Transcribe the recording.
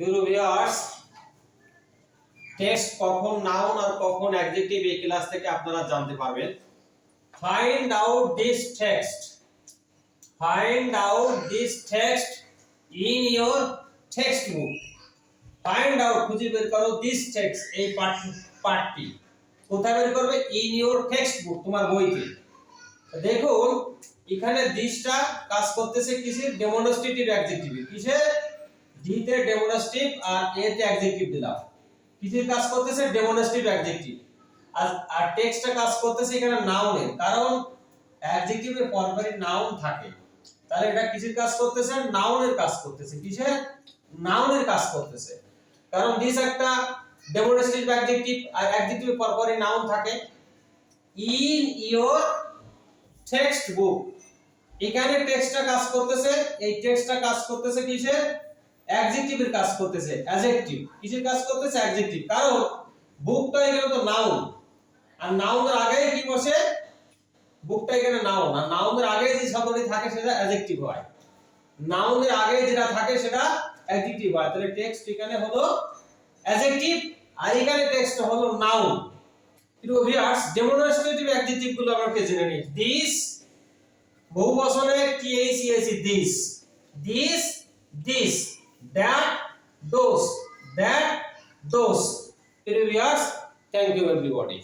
প্রিয় viewers, text কখন noun আর কখন অ্যাডজেক্টিভ এই ক্লাস থেকে আপনারা জানতে পারবেন। Find out this text, find out this text in your text book. Find out, খুঁজে বের করো দিস টেক্সট, এই পার্টটি কোথায় বের করবে? ইন ইওর টেক্সট বুক, তোমার বইতে। দেখুন এখানে দিসটা কাজ করতেছে কিসের? Demonstrative adjective. কিসের? ডিতে ডেমনস্ট্রেটিভ আর এতে অ্যাডজেক্টিভ দিলাম। কিসের কাজ করতেছে? Demonstrative adjective. আর টেক্সটটা কাজ করতেছে এখানে নাউনের, কারণ অ্যাডজেক্টিভের পরপরই নাউন থাকে। তাহলে এটা কিসের কাজ করতেছে? নাউনের কাজ করতেছে। কিসের? নাউনের কাজ করতেছে, কারণ দিস একটা ডেমনস্ট্রেটিভ অ্যাডজেক্টিভ আর অ্যাডজেক্টিভের পরপরই নাউন থাকে। ইন ইওর টেক্সট বুক, এখানে টেক্সটটা কাজ করতেছে, এই টেক্সটটা কাজ করতেছে কিসের? অ্যাডজেক্টিভের কাজ করতেছে। অ্যাডজেক্টিভ কিসের কাজ করতেছে? অ্যাডজেক্টিভ, কারণ বুকটা এখানে তো নাউন, আর নাউনের আগে কি বসে? বুকটা এখানে নাউন, আর নাউনের আগে যে শব্দটি থাকে সেটা অ্যাডজেক্টিভ হয়। নাউনের আগে যেটা থাকে সেটা অ্যাডজেক্টিভ হয়। তাহলে টেক্সট এখানে হলো অ্যাডজেক্টিভ আর এখানে টেক্সট হলো নাউন। প্রিয় ভিউয়ার্স, ডেমনস্ট্রেটিভ অ্যাডজেক্টিভ গুলো আমরা জেনে নিই। দিস, বহুবচনে THES, this, this, this, that, those, that, those. Previews. Thank you everybody.